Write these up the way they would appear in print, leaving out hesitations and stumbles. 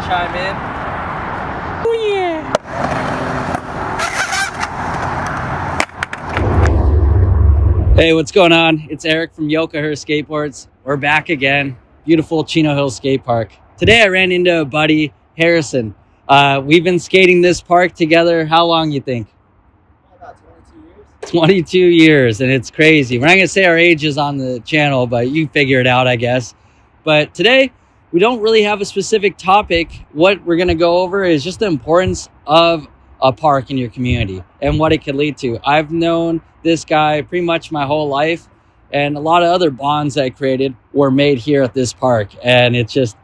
chime in. Oh yeah! Hey, what's going on? It's Eric from Yokohama Skateboards. We're back again. Beautiful Chino Hills Skate Park. Today I ran into a buddy, Harrison. We've been skating this park together. How long you think? About 22 years. 22 years, and it's crazy. We're not going to say our ages on the channel, but you figure it out, I guess. But today, we don't really have a specific topic. What we're going to go over is just the importance of a park in your community and what it could lead to. I've known this guy pretty much my whole life, and a lot of other bonds I created were made here at this park. And it's just,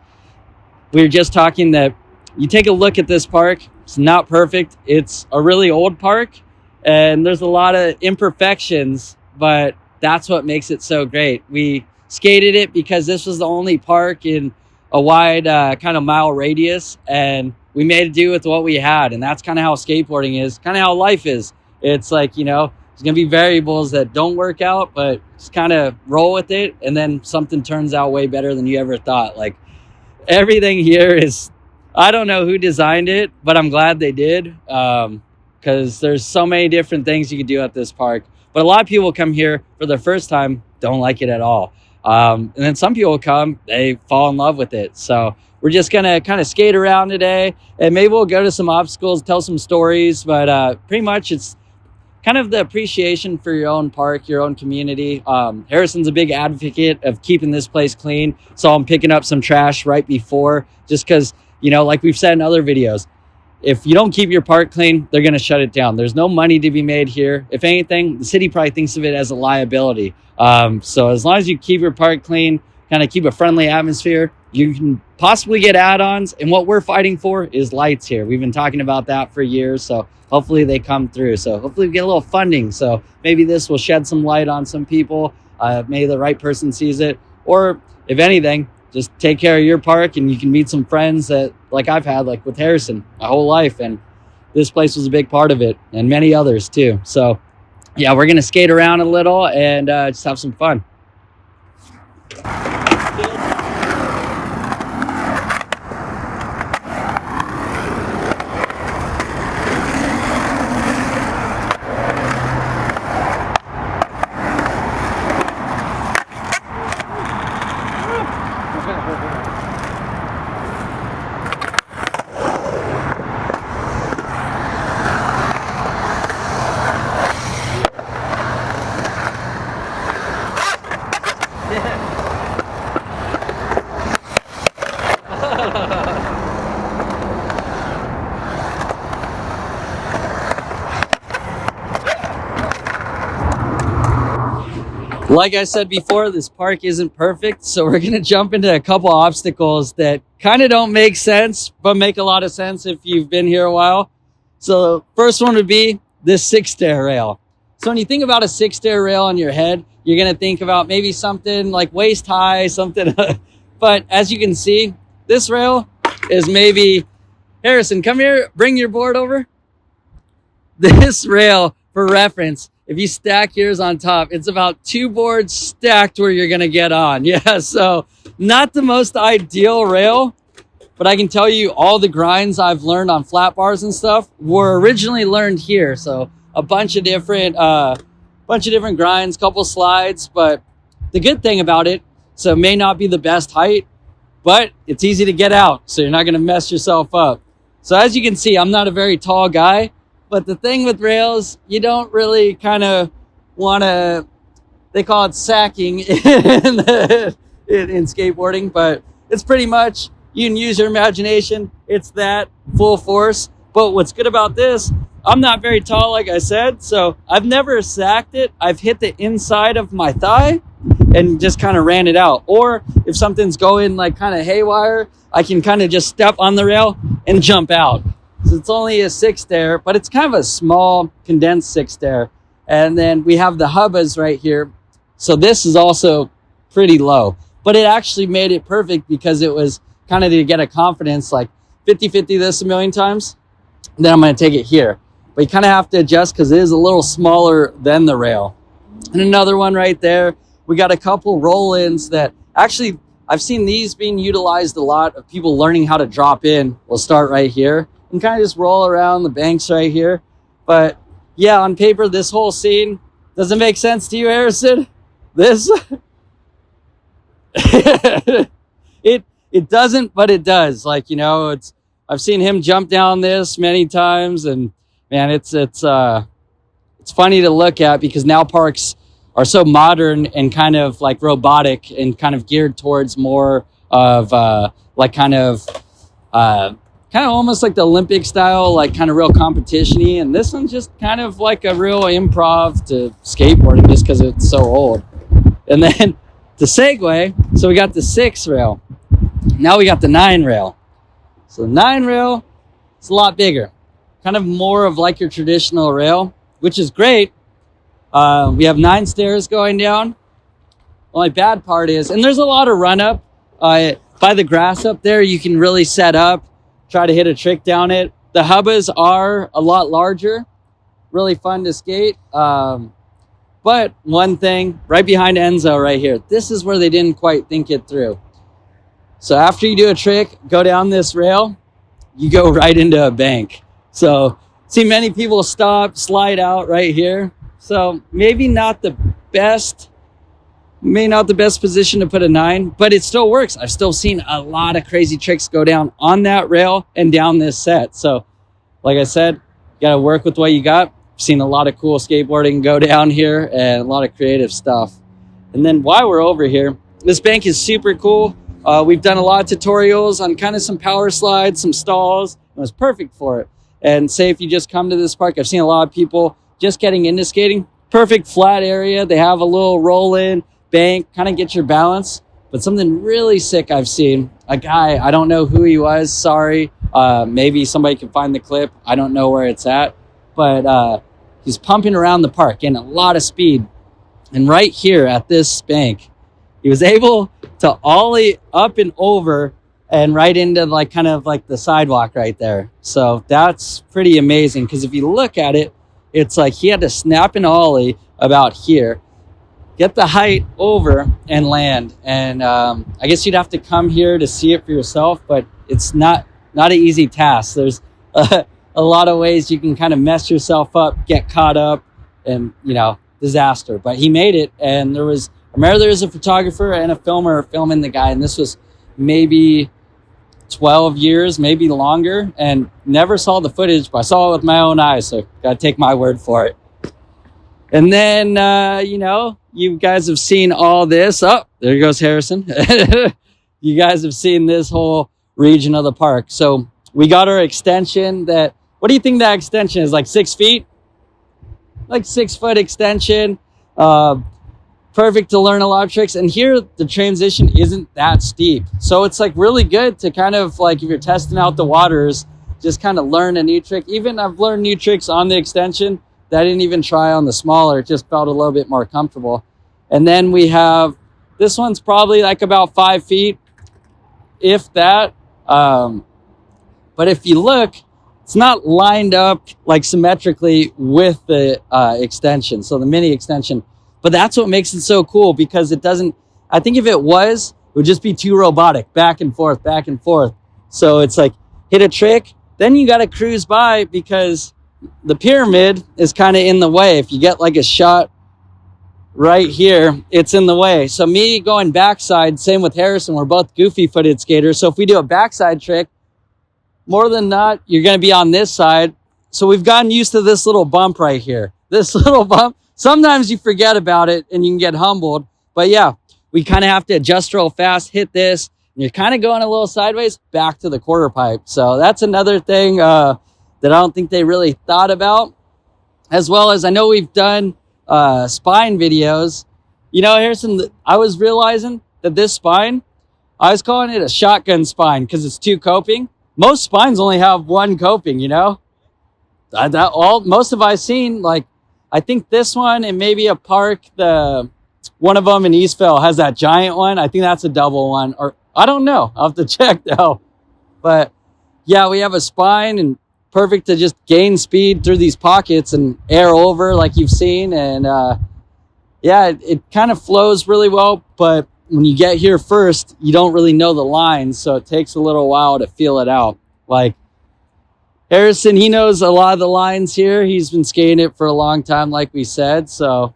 we were just talking that you take a look at this park, it's not perfect. It's a really old park, and there's a lot of imperfections, but that's what makes it so great. We skated it because this was the only park in a wide kind of mile radius, and we made do with what we had. And that's kind of how skateboarding is, kind of how life is. It's like, you know, there's going to be variables that don't work out, but just kind of roll with it, and then something turns out way better than you ever thought. Like, everything here is, I don't know who designed it, but I'm glad they did, because there's so many different things you could do at this park. But a lot of people come here for their first time, don't like it at all. And then some people come, they fall in love with it. So we're just going to kind of skate around today, and maybe we'll go to some obstacles, tell some stories, but pretty much it's kind of the appreciation for your own park, your own community. Harrison's a big advocate of keeping this place clean. So I'm picking up some trash right before, just because, you know, like we've said in other videos, if you don't keep your park clean, they're going to shut it down. There's no money to be made here. If anything, the city probably thinks of it as a liability. So as long as you keep your park clean, kind of keep a friendly atmosphere, you can possibly get add-ons. And what we're fighting for is lights here. We've been talking about that for years. So hopefully they come through. So hopefully we get a little funding. So maybe this will shed some light on some people. Maybe the right person sees it. Or if anything, just take care of your park, and you can meet some friends that, like I've had, like with Harrison, my whole life. And this place was a big part of it, and many others too. So yeah, we're going to skate around a little and just have some fun. Like I said before, this park isn't perfect, so we're going to jump into a couple obstacles that kind of don't make sense, but make a lot of sense if you've been here a while. So first one would be this 6-stair rail. So when you think about a 6-stair rail on your head, you're going to think about maybe something like waist high, something. But as you can see, this rail is maybe, Harrison, come here, bring your board over. This rail, for reference, if you stack yours on top, it's about 2 boards stacked where you're going to get on. Yeah, so not the most ideal rail, but I can tell you all the grinds I've learned on flat bars and stuff were originally learned here. So a bunch of different grinds, couple slides. But the good thing about it, so it may not be the best height, but it's easy to get out, so you're not going to mess yourself up. So as you can see, I'm not a very tall guy. But the thing with rails, you don't really kind of want to, they call it sacking in skateboarding, but it's pretty much, you can use your imagination. It's that full force. But what's good about this, I'm not very tall, like I said, so I've never sacked it. I've hit the inside of my thigh and just kind of ran it out. Or if something's going like kind of haywire, I can kind of just step on the rail and jump out. So it's only a 6-stair, but it's kind of a small condensed 6-stair. And then we have the hubbas right here. So this is also pretty low, but it actually made it perfect because it was kind of to get a confidence, like 50-50 this a million times. Then I'm going to take it here. But you kind of have to adjust because it is a little smaller than the rail. And another one right there. We got a couple roll-ins that actually I've seen these being utilized a lot of people learning how to drop in. We'll start right here and kind of just roll around the banks right here. But yeah, on paper, this whole scene doesn't make sense to you, Harrison? This? It doesn't, but it does. Like, you know, I've seen him jump down this many times, and man, it's funny to look at because now parks are so modern and kind of like robotic and kind of geared towards more of like kind of almost like the Olympic style, like kind of real competition-y. And this one's just kind of like a real improv to skateboarding just because it's so old. And then to segue, so we got the 6 rail. Now we got the 9 rail. So the 9 rail, it's a lot bigger. Kind of more of like your traditional rail, which is great. We have 9 stairs going down. Only bad part is, and there's a lot of run up by the grass up there. You can really set up, try to hit a trick down it. The hubbas are a lot larger, really fun to skate. But one thing, right behind Enzo right here, this is where they didn't quite think it through. So after you do a trick, go down this rail, you go right into a bank. So see many people stop, slide out right here. So maybe not the best position to put a 9, but it still works. I've still seen a lot of crazy tricks go down on that rail and down this set. So like I said, you got to work with what you got. I've seen a lot of cool skateboarding go down here and a lot of creative stuff. And then while we're over here, this bank is super cool. We've done a lot of tutorials on kind of some power slides, some stalls. It was perfect for it. And say if you just come to this park, I've seen a lot of people just getting into skating. Perfect flat area. They have a little roll-in bank, kind of get your balance. But something really sick I've seen, a guy, I don't know who he was, sorry. Maybe somebody can find the clip. I don't know where it's at. But he's pumping around the park in a lot of speed. And right here at this bank, he was able to ollie up and over and right into like kind of like the sidewalk right there. So that's pretty amazing because if you look at it, it's like he had to snap an ollie about here, get the height over and land. And I guess you'd have to come here to see it for yourself, but it's not an easy task. There's a lot of ways you can kind of mess yourself up, get caught up, and, you know, disaster. But he made it, and I remember there was a photographer and a filmer filming the guy, and this was maybe 12 years, maybe longer, and never saw the footage, but I saw it with my own eyes, so gotta take my word for it. And then, you know, you guys have seen all this. Oh, there goes Harrison. You guys have seen this whole region of the park. So we got our extension that, what do you think that extension is, like 6 feet? Like 6 foot extension. Perfect to learn a lot of tricks. And here the transition isn't that steep. So it's like really good to kind of like, if you're testing out the waters, just kind of learn a new trick. Even I've learned new tricks on the extension that I didn't even try on the smaller. It just felt a little bit more comfortable. And then we have, this one's probably like about 5 feet, if that. But if you look, it's not lined up like symmetrically with the extension. So the mini extension. But that's what makes it so cool because it doesn't, I think if it was, it would just be too robotic, back and forth, back and forth. So it's like, hit a trick, then you got to cruise by because the pyramid is kind of in the way. If you get like a shot right here, it's in the way. So me going backside, same with Harrison, we're both goofy footed skaters. So if we do a backside trick, more than not, you're going to be on this side. So we've gotten used to this little bump right here. This little bump. Sometimes you forget about it and you can get humbled. But yeah, we kind of have to adjust real fast, hit this, and you're kind of going a little sideways back to the quarter pipe. So that's another thing that I don't think they really thought about. As well as I know we've done spine videos. You know, Harrison, I was realizing that this spine, I was calling it a shotgun spine because it's 2 coping. Most spines only have 1 coping, you know? Most of I've seen, like, I think this one and maybe a park, one of them in Eastville has that giant one. I think that's a double one, or I don't know. I'll have to check though. But yeah, we have a spine and perfect to just gain speed through these pockets and air over like you've seen. And yeah, it kind of flows really well, but when you get here first, you don't really know the lines, so it takes a little while to feel it out. Like Harrison, he knows a lot of the lines here. He's been skating it for a long time, like we said, so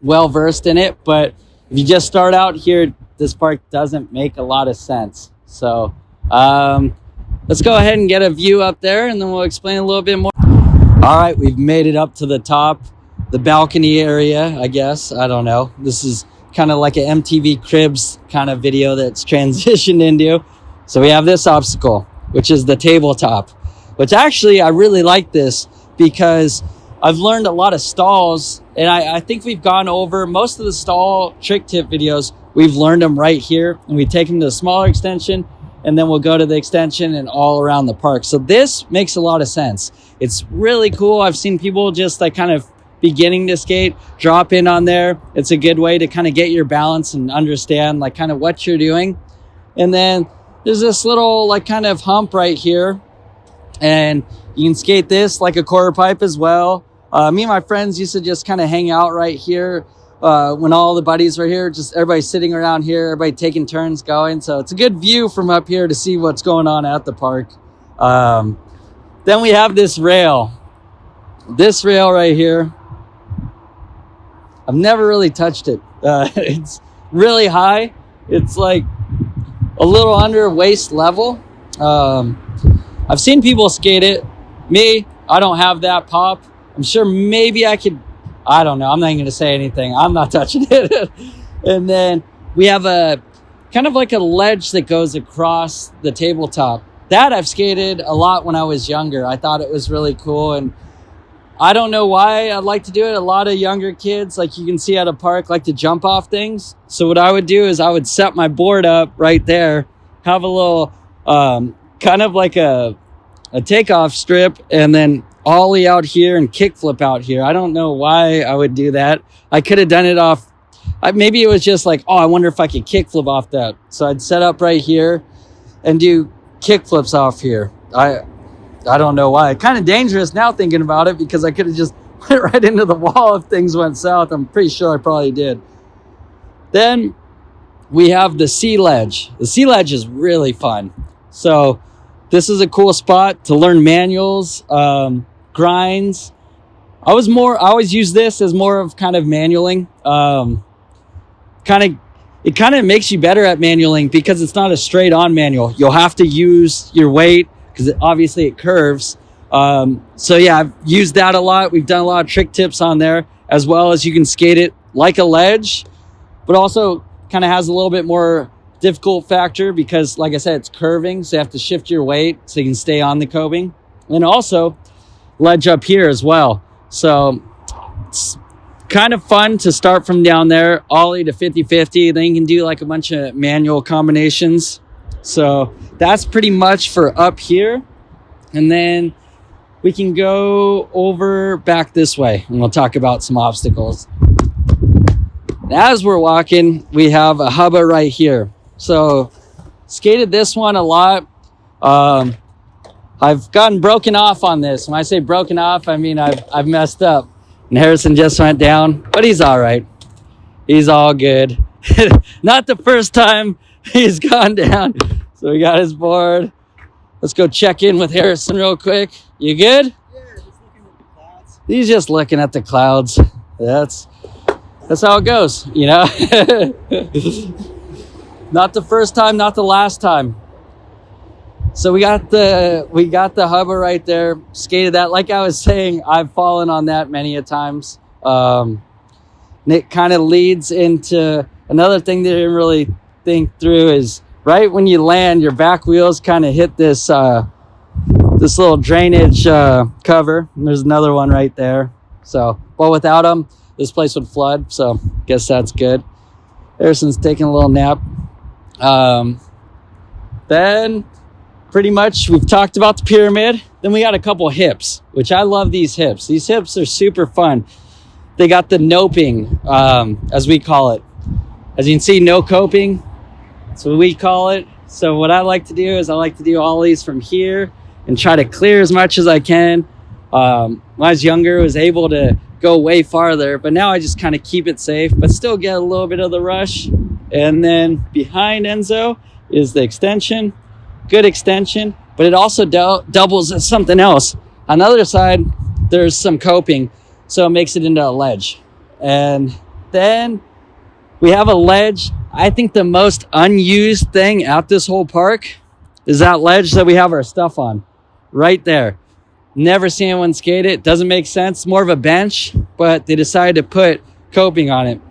well versed in it. But if you just start out here, this park doesn't make a lot of sense. So let's go ahead and get a view up there, and then we'll explain a little bit more. All right, we've made it up to the top, the balcony area, I guess. I don't know. This is kind of like an MTV Cribs kind of video that's transitioned into. So we have this obstacle, which is the tabletop, which actually I really like this because I've learned a lot of stalls, and I think we've gone over most of the stall trick tip videos. We've learned them right here, and we take them to the smaller extension, and then we'll go to the extension and all around the park. So this makes a lot of sense. It's really cool. I've seen people just like kind of beginning to skate, drop in on there. It's a good way to kind of get your balance and understand like kind of what you're doing. And then there's this little like kind of hump right here, and you can skate this like a quarter pipe as well. Me and my friends used to just kind of hang out right here when all the buddies were here, just everybody sitting around here, everybody taking turns going. So it's a good view from up here to see what's going on at the park. Then we have this rail right here. I've never really touched it. It's really high. It's like a little under waist level. I've seen people skate it. Me, I don't have that pop. I'm sure maybe I could, I don't know. I'm not even going to say anything. I'm not touching it. And then we have a kind of like a ledge that goes across the tabletop. That I've skated a lot when I was younger. I thought it was really cool, and I don't know why I'd like to do it. A lot of younger kids, like you can see at a park, like to jump off things. So what I would do is I would set my board up right there, have a little kind of like a takeoff strip, and then ollie out here and kickflip out here. I don't know why I would do that. I could have done it off. Maybe it was just like, oh, I wonder if I could kickflip off that. So I'd set up right here and do kickflips off here. I don't know why. Kind of dangerous now thinking about it, because I could have just went right into the wall if things went south. I'm pretty sure I probably did. Then we have the sea ledge. The sea ledge is really fun. So this is a cool spot to learn manuals, grinds. I always use this as more of kind of manualing. It kind of makes you better at manualing because it's not a straight on manual. You'll have to use your weight because obviously it curves. So yeah, I've used that a lot. We've done a lot of trick tips on there, as well as you can skate it like a ledge, but also kind of has a little bit more difficult factor because, like I said, it's curving. So you have to shift your weight so you can stay on the coping. And also ledge up here as well. So it's kind of fun to start from down there, ollie to 50-50. Then you can do like a bunch of manual combinations. So that's pretty much for up here. And then we can go over back this way and we'll talk about some obstacles. As we're walking, we have a hubba right here. So skated this one a lot. I've gotten broken off on this. When I say broken off, I mean I've messed up. And Harrison just went down, but he's all right. He's all good. Not the first time he's gone down. So we got his board. Let's go check in with Harrison real quick. You good? Yeah, just looking at the clouds. He's just looking at the clouds. That's how it goes, you know? Not the first time, not the last time. So we got the hubba right there. Skated that. Like I was saying, I've fallen on that many a times. And it kind of leads into another thing that I didn't really think through is right when you land, your back wheels kind of hit this little drainage cover. And there's another one right there. So, but without them, this place would flood. So guess that's good. Harrison's taking a little nap. Then pretty much we've talked about the pyramid. Then we got a couple hips, which I love these hips. These hips are super fun. They got the noping, as we call it. As you can see, no coping. That's what we call it. So what I like to do is I like to do ollies from here and try to clear as much as I can. When I was younger, I was able to go way farther, but now I just kind of keep it safe, but still get a little bit of the rush. And then behind Enzo is the extension, good extension, but it also doubles as something else. On the other side, there's some coping, so it makes it into a ledge. And then we have a ledge. I think the most unused thing at this whole park is that ledge that we have our stuff on right there. Never seen anyone skate it. Doesn't make sense. More of a bench, but they decided to put coping on it.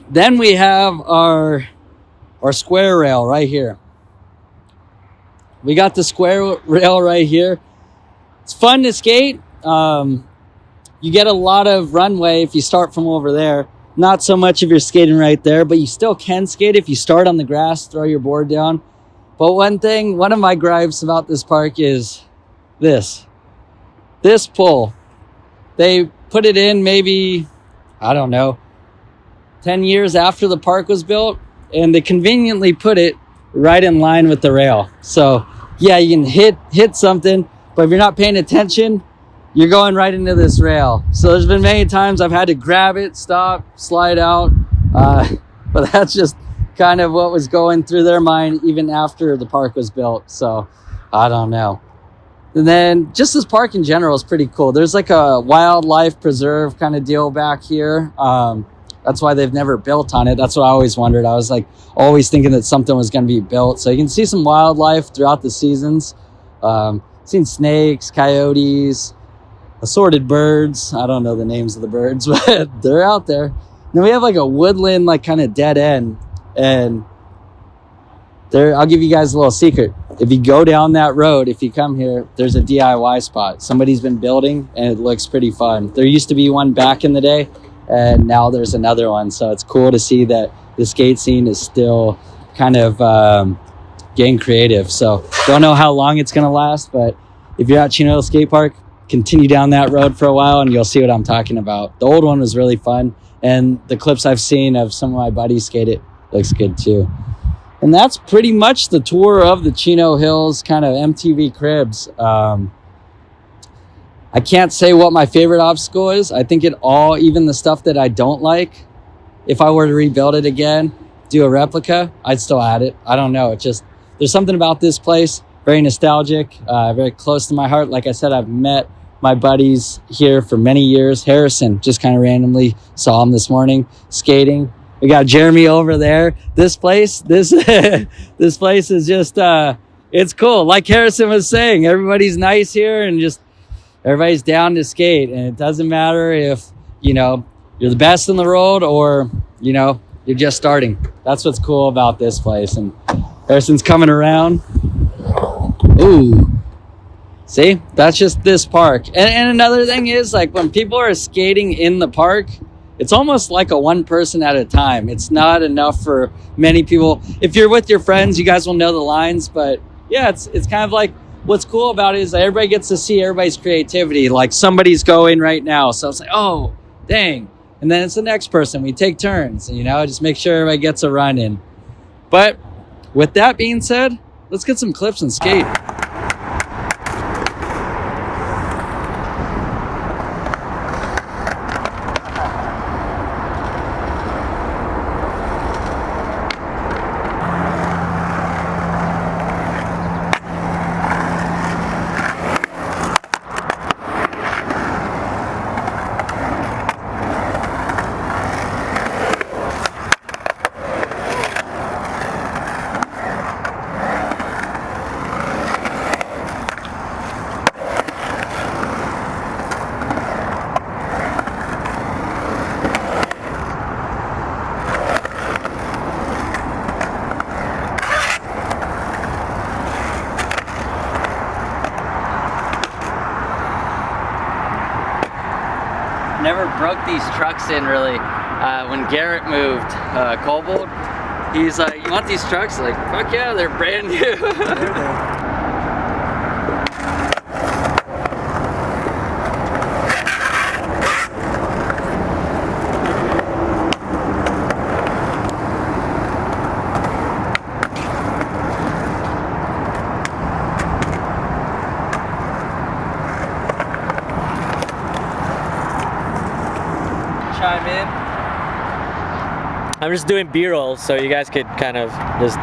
Then we have our square rail right here. We got the square rail right here. It's fun to skate. You get a lot of runway if you start from over there. Not so much if you're skating right there, but you still can skate if you start on the grass, throw your board down. But one of my gripes about this park is this pull. They put it in maybe, I don't know, 10 years after the park was built, and they conveniently put it right in line with the rail. So yeah, you can hit something, but if you're not paying attention, you're going right into this rail. So there's been many times I've had to grab it, stop, slide out. But that's just kind of what was going through their mind even after the park was built. So I don't know. And then just this park in general is pretty cool. There's like a wildlife preserve kind of deal back here. That's why they've never built on it. That's what I always wondered. I was like always thinking that something was going to be built. So you can see some wildlife throughout the seasons. Seen snakes, coyotes, assorted birds. I don't know the names of the birds, but they're out there. And then we have like a woodland, like kind of dead end. And there, I'll give you guys a little secret. If you go down that road, if you come here, there's a DIY spot. Somebody's been building and it looks pretty fun. There used to be one back in the day, and now there's another one. So it's cool to see that the skate scene is still kind of getting creative. So don't know how long it's going to last, but if you're at Chino Skate Park, continue down that road for a while and you'll see what I'm talking about. The old one was really fun, and the clips I've seen of some of my buddies skate it looks good too. And that's pretty much the tour of the Chino Hills kind of MTV cribs. I can't say what my favorite obstacle is. I think it all, even the stuff that I don't like, if I were to rebuild it again, do a replica, I'd still add it. I don't know. It's just, there's something about this place, very nostalgic, very close to my heart. Like I said, I've met my buddies here for many years. Harrison, just kind of randomly saw him this morning skating. We got Jeremy over there. This place, this place is just, it's cool. Like Harrison was saying, everybody's nice here and just everybody's down to skate. And it doesn't matter if, you know, you're the best in the world or, you know, you're just starting. That's what's cool about this place. And Harrison's coming around. Ooh. See, that's just this park. And another thing is, like, when people are skating in the park, it's almost like a one person at a time. It's not enough for many people. If you're with your friends, you guys will know the lines. But yeah, it's kind of like, what's cool about it is that everybody gets to see everybody's creativity. Like somebody's going right now. So it's like, oh, dang. And then it's the next person. We take turns, you know, just make sure everybody gets a run in. But with that being said, let's get some clips and skate. Never broke these trucks in really. When Garrett moved Cobalt, he's like, you want these trucks? Like, fuck yeah, they're brand new. Chime in. I'm just doing B-roll, so you guys could kind of just